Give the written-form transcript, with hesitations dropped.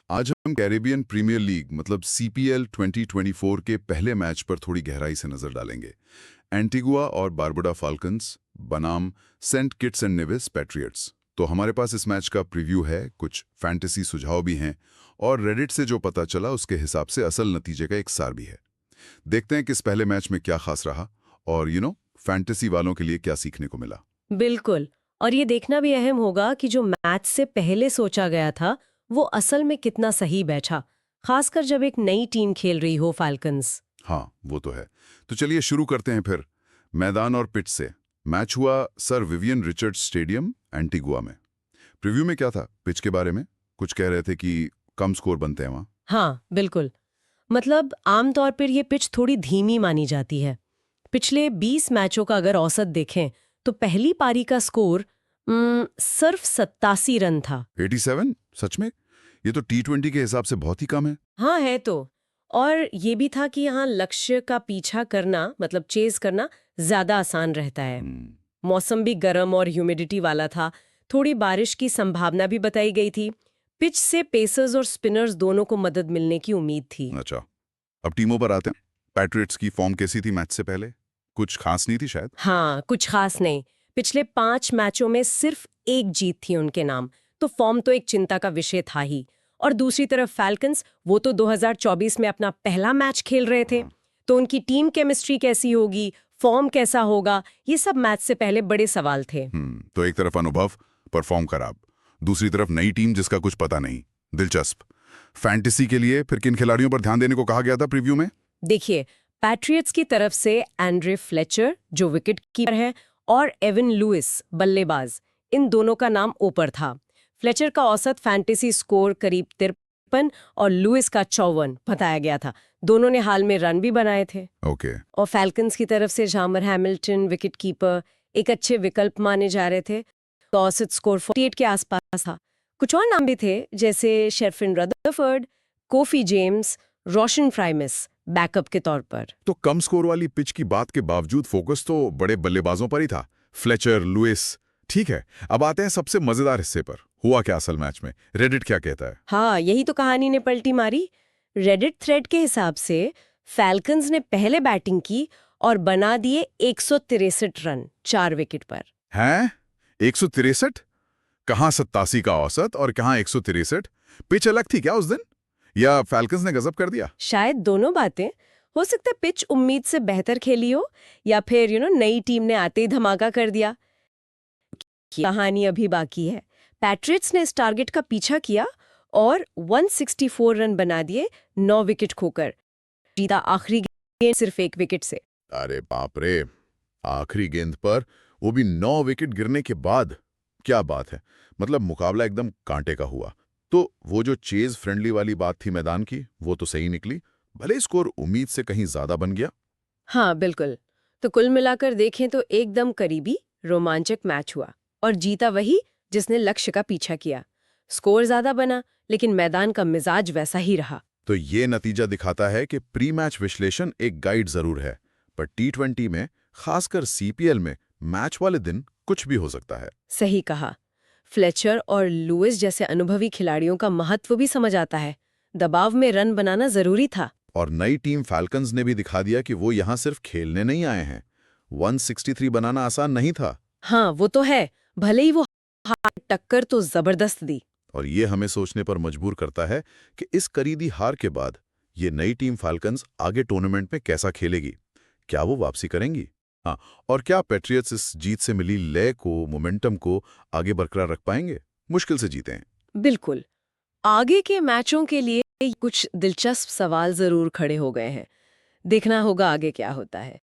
आज हम Caribbean premiere league मतलब सीपीएल 2024 के पहले मैच पर थोड़ी गहराई से नजर डालेंगे। एंटीगुआ और बारबुडा फाल्कन्स बनाम Saint Kitts and Nevis Patriots. तो हमारे पास इस मैच का प्रीव्यू है, कुछ फैंटेसी सुझाव भी हैं और रेडिट से जो पता चला उसके हिसाब से असल नतीजे का एक सार भी है। देखते हैं कि इस पहले मैच में क्या खास रहा और फैंटेसी वालों के लिए क्या सीखने को मिला। बिल्कुल। और ये देखना भी अहम होगा कि जो मैच से पहले सोचा गया था वो असल में कितना सही बैठा, खासकर जब एक नई टीम खेल रही हो फाल्कन्स। हाँ, वो तो है। तो चलिए शुरू करते हैं फिर मैदान और पिच से। मैच हुआ sir Vivian Richards stadium Antigua में। प्रीव्यू में क्या था पिच के बारे में? कुछ कह रहे थे कि कम स्कोर बनते हैं वहाँ। हाँ बिल्कुल। मतलब आमतौर पर ये पिच थोड़ी धीमी मानी जाती है। पिछले 20 मैचों का अगर औसत देखें तो पहली पारी का स्कोर सिर्फ 87 रन था। 87? सच में? ये तो टी20 के हिसाब से बहुत ही कम है। हाँ है तो। और ये भी था कि यहाँ लक्ष्य का पीछा करना मतलब चेज करना ज्यादा आसान रहता है। मौसम भी गर्म और ह्यूमिडिटी वाला था। थोड़ी बारिश की संभावना भी बताई गई थी। पिच से पेसर्स और स्पिनर्स दोनों को मदद मिलने की उम्मीद थी। अच्छा, अब टीमों पर आते हैं। पैट्रियट्स की फॉर्म कैसी थी मैच से पहले? कुछ खास नहीं थी शायद। हाँ, कुछ खास नहीं। पिछले 5 मैचों में सिर्फ एक जीत थी उनके नाम, तो फॉर्म तो एक चिंता का विषय था ही। और दूसरी तरफ फैल्कन्स, वो तो 2024 में अपना पहला मैच खेल रहे थे, तो उनकी टीम केमिस्ट्री कैसी होगी, फॉर्म कैसा होगा, ये सब मैच से पहले बड़े सवाल थे। तो एक तरफ अनुभव, परफॉर्म खराब, दूसरी तरफ नई टीम जिसका कुछ पता नहीं। दिलचस्प। फैंटेसी के लिए फिर किन खिलाड़ियों पर ध्यान देने को कहा गया था प्रीव्यू में? देखिए, पैट्रियट्स की तरफ से एंड्रे फ्लेचर जो विकेट कीपर है और एवन लुइस बल्लेबाज, इन दोनों का नाम ऊपर था। फ्लेचर का औसत फैंटेसी स्कोर करीब 53 और लुइस का 54 बताया गया था। दोनों ने हाल में रन भी बनाए थे। ओके। और फैल्कन्स की तरफ से जामर हैमिल्टन विकेट कीपर एक अच्छे विकल्प माने जा रहे थे। तो औसत स्कोर 48 के आसपास था। कुछ और नाम भी थे जैसे शेरफिन रदरफोर्ड, कोफी जेम्स, रोशन फ्राइमिस बैकअप के तौर पर। तो कम स्कोर वाली पिच की बात के बावजूद फोकस तो बड़े बल्लेबाजों पर ही था। Fletcher, Lewis. ठीक है, अब आते हैं सबसे मजेदार हिस्से पर। हुआ क्या असल मैच में? रेडिट क्या कहता है? हाँ, यही तो कहानी ने पलटी मारी। रेडिट थ्रेड के हिसाब से फैल्कन्स ने पहले बैटिंग की और बना दिए 163 रन 4 विकेट पर। हैं? 163? कहाँ 87 का औसत और कहाँ 163? पिच अलग थी क्या उस दिन, या फैल्कन्स ने गजब कर दिया? शायद दोनों बातें। हो सकता है पिच उम्मीद से बेहतर खेली हो, या फिर नई टीम ने आते ही धमाका कर दिया। कहानी अभी बाकी है। पैट्रियट्स ने इस टारगेट का पीछा किया और 164 रन बना दिए 9 विकेट खोकर। जीता आखिरी गेंद सिर्फ 1 विकेट से। अरे बाप रे, आखिरी गेंद पर वो भी 9 विकेट गिरने के बाद। क्या बात है, मतलब मुकाबला एकदम कांटे का हुआ। तो वो जो चेज फ्रेंडली वाली बात थी मैदान की, वो तो सही निकली, भले स्कोर उम्मीद से कहीं ज्यादा बन गया। हाँ बिल्कुल। तो कुल मिलाकर देखें तो एकदम करीबी रोमांचक मैच हुआ और जीता वही जिसने लक्ष्य का पीछा किया। स्कोर ज्यादा बना लेकिन मैदान का मिजाज वैसा ही रहा। तो ये नतीजा दिखाता है कि प्री मैच विश्लेषण एक गाइड जरूर है, पर टी20 में, खासकर सीपीएल में, मैच वाले दिन कुछ भी हो सकता है। सही कहा। फ्लेचर और लुइस जैसे अनुभवी खिलाड़ियों का महत्व भी समझ आता है। दबाव में रन बनाना जरूरी था। और नई टीम फैल्कन्स ने भी दिखा दिया कि वो यहाँ सिर्फ खेलने नहीं आए हैं। 163 बनाना आसान नहीं था। हाँ वो तो है, भले ही वो हार टक्कर तो जबरदस्त दी। और ये हमें सोचने पर मजबूर करता है कि इस करीबी हार के बाद ये नई टीम फाल्कन्स आगे टूर्नामेंट में कैसा खेलेगी। क्या वो वापसी करेंगी? हाँ, और क्या पैट्रियट्स इस जीत से मिली लय को, मोमेंटम को आगे बरकरार रख पाएंगे? मुश्किल से जीते हैं। बिल्कुल। आगे के मैचों के लिए कुछ दिलचस्प सवाल जरूर खड़े हो गए हैं। देखना होगा आगे क्या होता है।